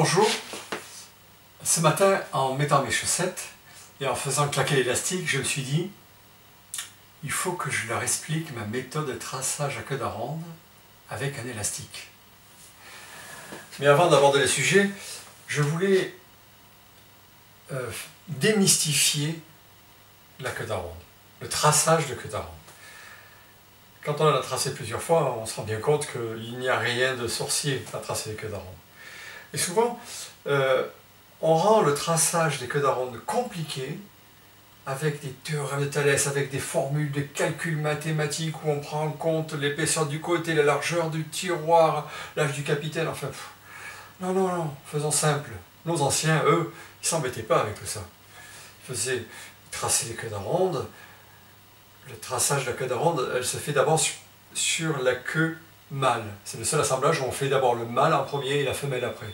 Bonjour, ce matin en mettant mes chaussettes et en faisant claquer l'élastique, je me suis dit il faut que je leur explique ma méthode de traçage à queue d'aronde avec un élastique. Mais avant d'aborder le sujet, je voulais démystifier la queue d'aronde, le traçage de queue d'aronde. Quand on en a tracé plusieurs fois, on se rend bien compte qu'il n'y a rien de sorcier à tracer les queues d'aronde. Et souvent, on rend le traçage des queues d'aronde compliqué avec des théorèmes de Thalès, avec des formules de calcul mathématiques où on prend en compte l'épaisseur du côté, la largeur du tiroir, l'âge du capitaine, enfin... Non, faisons simple. Nos anciens, eux, ils ne s'embêtaient pas avec tout ça. Ils faisaient tracer les queues d'aronde. Le traçage de la queue d'aronde, elle se fait d'abord sur la queue mâle. C'est le seul assemblage où on fait d'abord le mâle en premier et la femelle après.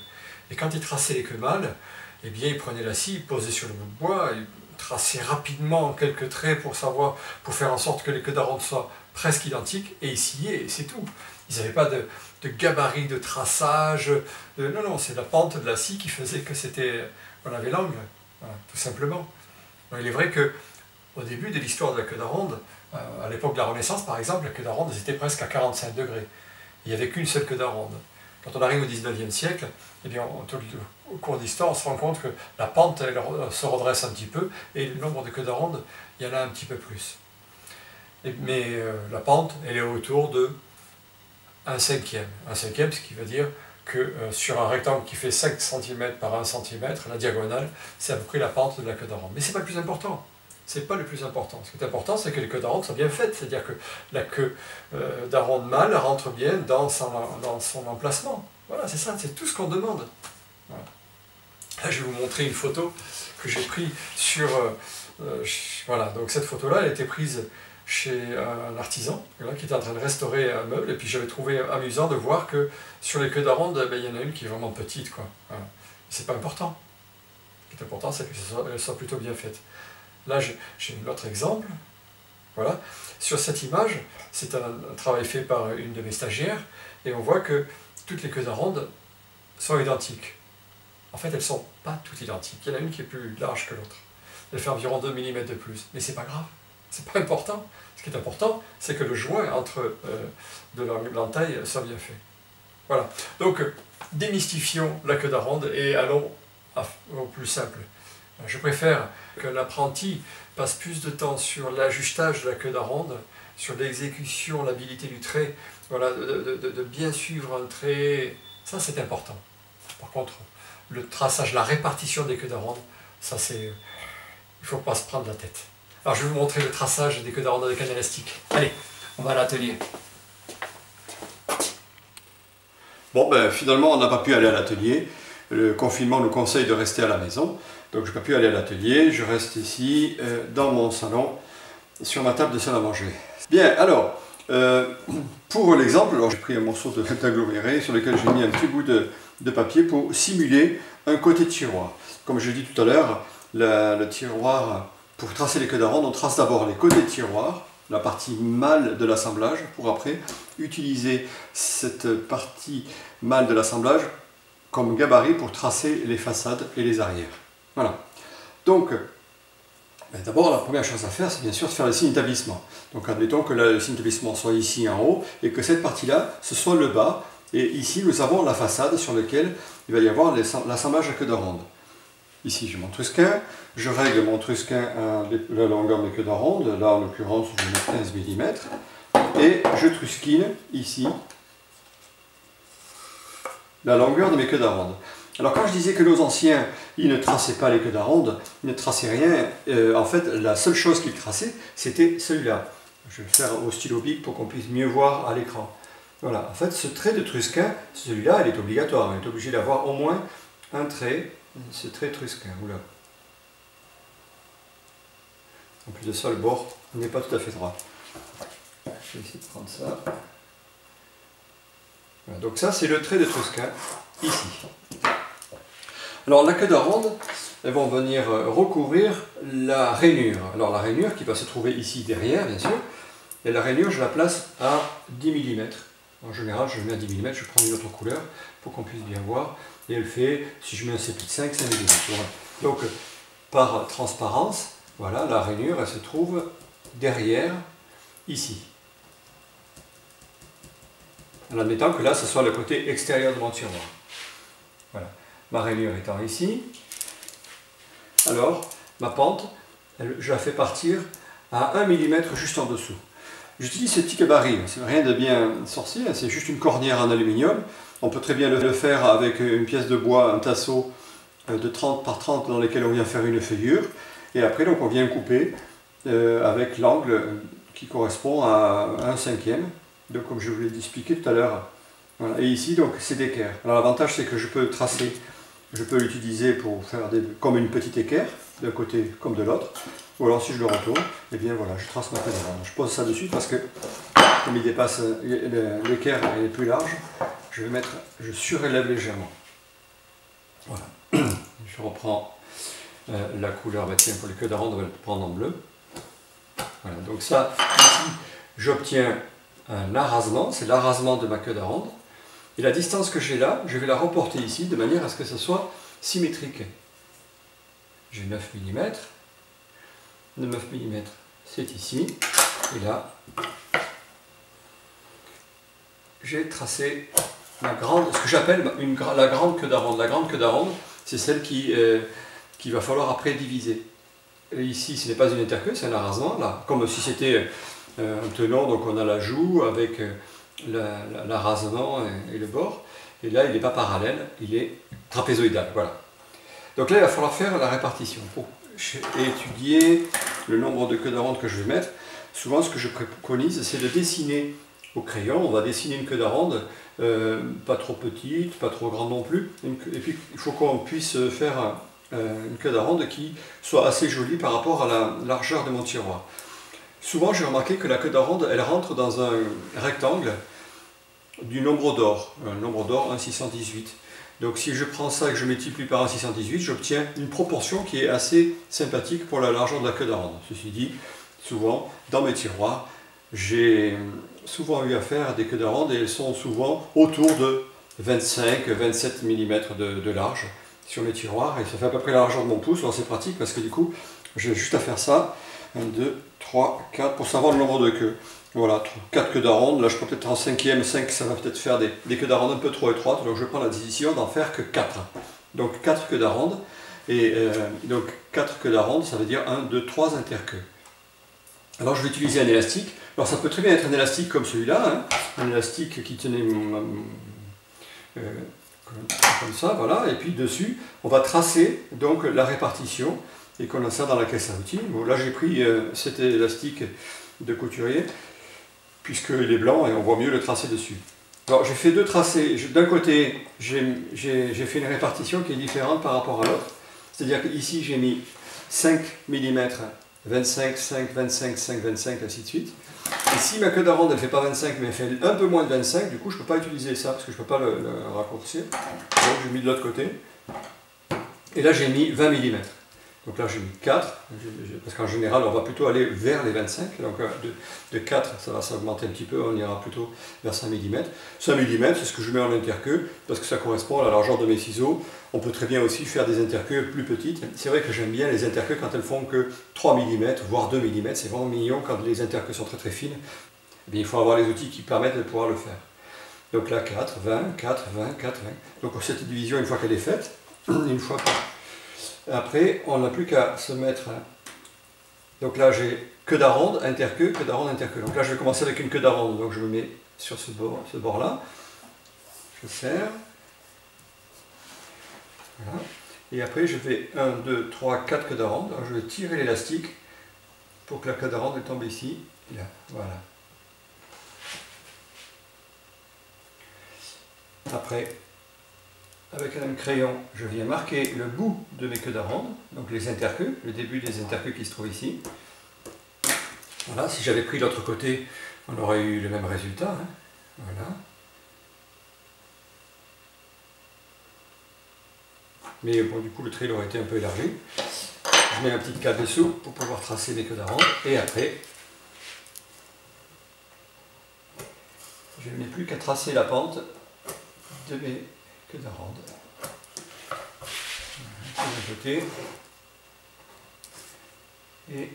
Et quand ils traçaient les queues mâles, eh bien, ils prenaient la scie, ils posaient sur le bout de bois, ils traçaient rapidement quelques traits pour faire en sorte que les queues d'aronde soient presque identiques, et ils sciaient, et c'est tout. Ils n'avaient pas de gabarit de traçage. Non, c'est la pente de la scie qui faisait que on avait l'angle, voilà, tout simplement. Donc, il est vrai que au début de l'histoire de la queue d'aronde, à l'époque de la Renaissance par exemple, la queue d'aronde était presque à 45 degrés. Il n'y avait qu'une seule queue d'aronde. Quand on arrive au 19e siècle, eh bien, au cours de l'histoire, on se rend compte que la pente elle, se redresse un petit peu et le nombre de queues d'aronde, il y en a un petit peu plus. Mais la pente, elle est autour de 1/5. 1/5, ce qui veut dire que sur un rectangle qui fait 5 cm par 1 cm, la diagonale, c'est à peu près la pente de la queue d'aronde. Mais ce n'est pas le plus important. C'est pas le plus important. Ce qui est important, c'est que les queues d'aronde soient bien faites, c'est-à-dire que la queue d'aronde mâle rentre bien dans son emplacement. Voilà, c'est ça, c'est tout ce qu'on demande. Voilà. Là, je vais vous montrer une photo que j'ai prise sur... voilà, donc cette photo-là, elle a été prise chez un artisan qui était en train de restaurer un meuble, et puis j'avais trouvé amusant de voir que sur les queues d'aronde, il y en a une qui est vraiment petite, quoi. Voilà. C'est pas important. Ce qui est important, c'est qu'elle soit plutôt bien faite. Là, j'ai un autre exemple. Voilà. Sur cette image, c'est un travail fait par une de mes stagiaires, et on voit que toutes les queues d'aronde sont identiques. En fait, elles ne sont pas toutes identiques. Il y en a une qui est plus large que l'autre. Elle fait environ 2 mm de plus. Mais c'est pas grave, c'est pas important. Ce qui est important, c'est que le joint entre l'entaille soit bien fait. Voilà. Donc, démystifions la queue d'aronde et allons au plus simple. Je préfère que l'apprenti passe plus de temps sur l'ajustage de la queue d'aronde, sur l'exécution, l'habilité du trait, voilà, de bien suivre un trait, ça c'est important. Par contre, le traçage, la répartition des queues d'aronde, ça c'est... il ne faut pas se prendre la tête. Alors je vais vous montrer le traçage des queues d'aronde avec un élastique. Allez, on va à l'atelier. Bon, ben finalement on n'a pas pu aller à l'atelier. Le confinement nous conseille de rester à la maison. Donc je n'ai pas pu aller à l'atelier, je reste ici dans mon salon, sur ma table de salle à manger. Bien, alors, pour l'exemple, j'ai pris un morceau d'aggloméré sur lequel j'ai mis un petit bout de papier pour simuler un côté de tiroir. Comme je l'ai dit tout à l'heure, le tiroir, pour tracer les queues d'aronde, on trace d'abord les côtés de tiroir, la partie mâle de l'assemblage, pour après utiliser cette partie mâle de l'assemblage comme gabarit pour tracer les façades et les arrières. Voilà. Donc, d'abord, la première chose à faire, c'est bien sûr de faire le signe d'établissement. Donc, admettons que le signe d'établissement soit ici en haut et que cette partie-là, ce soit le bas. Et ici, nous avons la façade sur laquelle il va y avoir l'assemblage à queue d'aronde. Ici, j'ai mon trusquin. Je règle mon trusquin à la longueur de queue d'aronde. Là, en l'occurrence, je vais mettre 15 mm. Et je trusquine ici la longueur de mes queues d'aronde. Alors quand je disais que nos anciens, ils ne traçaient pas les queues d'aronde, ils ne traçaient rien, en fait la seule chose qu'ils traçaient, c'était celui-là. Je vais le faire au stylo bic pour qu'on puisse mieux voir à l'écran. Voilà, en fait ce trait de trusquin, celui-là, il est obligatoire, on est obligé d'avoir au moins un trait, ce trait trusquin. Oula. En plus de ça, le bord n'est pas tout à fait droit. Je vais essayer de prendre ça. Voilà, donc ça c'est le trait de trusquin, ici. Alors la queue d'aronde, elles vont venir recouvrir la rainure. Alors la rainure qui va se trouver ici derrière, bien sûr, et la rainure je la place à 10 mm. En général je le mets à 10 mm, je prends une autre couleur pour qu'on puisse bien voir. et elle fait, si je mets un CPI de 5 mm. Voilà. Donc, par transparence, voilà, la rainure, elle se trouve derrière, ici. En admettant que là, ce soit le côté extérieur de mon tiroir. Voilà. Ma rainure étant ici, alors, ma pente, je la fais partir à 1 mm juste en dessous. J'utilise ce petit gabarit, c'est rien de bien sorcier, c'est juste une cornière en aluminium. On peut très bien le faire avec une pièce de bois, un tasseau de 30 par 30 dans lequel on vient faire une feuillure. Et après, donc, on vient couper avec l'angle qui correspond à 1/5. Donc, comme je vous l'ai expliqué tout à l'heure. Voilà. Et ici, donc, c'est d'équerre. Alors, l'avantage, c'est que je peux tracer, je peux l'utiliser pour faire comme une petite équerre, d'un côté comme de l'autre. Ou alors, si je le retourne, et bien voilà, je trace ma queue d'arende. Je pose ça dessus parce que, comme il dépasse, l'équerre est plus large, je surélève légèrement. Voilà. Je reprends la couleur, bah tiens, pour les queues d'aronde, on va le prendre en bleu. Voilà, donc ça, ici, j'obtiens un arasement, c'est l'arasement de ma queue d'aronde. Et la distance que j'ai là, je vais la reporter ici, de manière à ce que ce soit symétrique. J'ai 9 mm. 9 mm, c'est ici. Et là, j'ai tracé ce que j'appelle la grande queue d'aronde. La grande queue d'aronde, c'est celle qu'il va falloir après diviser. Et ici, ce n'est pas une interqueue, c'est un arasement, là, comme si c'était un tenon, donc on a la joue avec l'arasement et le bord. Et là, il n'est pas parallèle, il est trapézoïdal. Voilà. Donc là, il va falloir faire la répartition. Pour étudier le nombre de queues d'aronde que je vais mettre, souvent ce que je préconise, c'est de dessiner au crayon. On va dessiner une queue d'aronde, pas trop petite, pas trop grande non plus. Et puis, il faut qu'on puisse faire une queue d'aronde qui soit assez jolie par rapport à la largeur de mon tiroir. Souvent, j'ai remarqué que la queue d'aronde, elle rentre dans un rectangle du nombre d'or. Un nombre d'or 1,618. Donc si je prends ça et que je multiplie par 1,618, j'obtiens une proportion qui est assez sympathique pour la largeur de la queue d'aronde. Ceci dit, souvent, dans mes tiroirs, j'ai souvent eu affaire à des queues d'aronde et elles sont souvent autour de 25-27 mm de large sur mes tiroirs. Et ça fait à peu près la largeur de mon pouce. Alors c'est pratique parce que du coup, j'ai juste à faire ça. 1, 2, 3, 4 pour savoir le nombre de queues. Voilà, 4 queues d'aronde. Là, je peux peut-être en 5e, 5, ça va peut-être faire des queues d'aronde un peu trop étroites. Donc, je prends la décision d'en faire que 4. Donc, 4 queues d'aronde. Et donc, 4 queues d'aronde, ça veut dire 1, 2, 3 interqueues. Alors, je vais utiliser un élastique. Alors, ça peut très bien être un élastique comme celui-là. Hein, un élastique qui tenait comme ça, voilà. Et puis, dessus, on va tracer donc la répartition. Et qu'on a ça dans la caisse à outils. Bon, là, j'ai pris cet élastique de couturier, puisqu'il est blanc et on voit mieux le tracé dessus. Alors j'ai fait deux tracés. D'un côté, j'ai fait une répartition qui est différente par rapport à l'autre. C'est-à-dire qu'ici, j'ai mis 5 mm, 25, 5, 25, 5, 25, ainsi de suite. Et si ma queue d'aronde, elle ne fait pas 25, mais elle fait un peu moins de 25, du coup, je ne peux pas utiliser ça, parce que je ne peux pas le raccourcir. Donc j'ai mis de l'autre côté. Et là, j'ai mis 20 mm. Donc là, j'ai mis 4, parce qu'en général, on va plutôt aller vers les 25. Donc de 4, ça va s'augmenter un petit peu, on ira plutôt vers 5 mm. 5 mm, c'est ce que je mets en interqueue, parce que ça correspond à la largeur de mes ciseaux. On peut très bien aussi faire des interqueues plus petites. C'est vrai que j'aime bien les interqueues quand elles font que 3 mm, voire 2 mm. C'est vraiment mignon quand les interqueues sont très très fines. Eh bien, il faut avoir les outils qui permettent de pouvoir le faire. Donc là, 4, 20, 4, 20, 4, 20. Donc cette division, une fois qu'elle est faite, une fois que... Après, on n'a plus qu'à se mettre... Donc là, j'ai queue d'aronde, interqueue, queue d'aronde, interqueue. Donc là, je vais commencer avec une queue d'aronde. Donc je me mets sur ce bord-là. Je serre. Voilà. Et après, je fais 1, 2, 3, 4 queues d'aronde. Alors je vais tirer l'élastique pour que la queue d'aronde tombe ici. Là, voilà. Après, avec un crayon, je viens marquer le bout de mes queues d'aronde, donc les interqueues, le début des interqueues qui se trouvent ici. Voilà, si j'avais pris l'autre côté, on aurait eu le même résultat. Hein. Voilà. Mais bon, du coup, le trait aurait été un peu élargi. Je mets un petit cadre dessous pour pouvoir tracer mes queues d'aronde. Et après, je n'ai plus qu'à tracer la pente de mes queues d'aronde. d'un côté. Et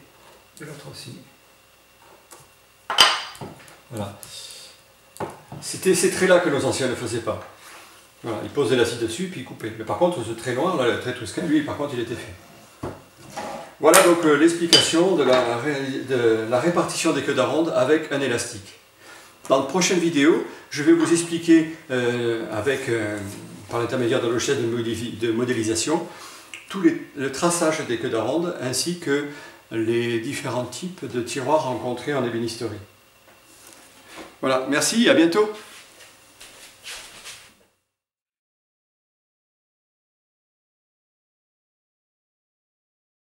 de l'autre aussi. Voilà. C'était ces traits-là que nos anciens ne faisaient pas. Voilà, ils posaient la scie dessus puis ils coupaient. Mais par contre, ce trait noir, là, le trait Tousquin, lui, par contre, il était fait. Voilà donc l'explication de la répartition des queues d'aronde avec un élastique. Dans de prochaines vidéos, je vais vous expliquer, par l'intermédiaire de logiciels de modélisation, le traçage des queues d'aronde ainsi que les différents types de tiroirs rencontrés en ébénisterie. Voilà, merci, à bientôt.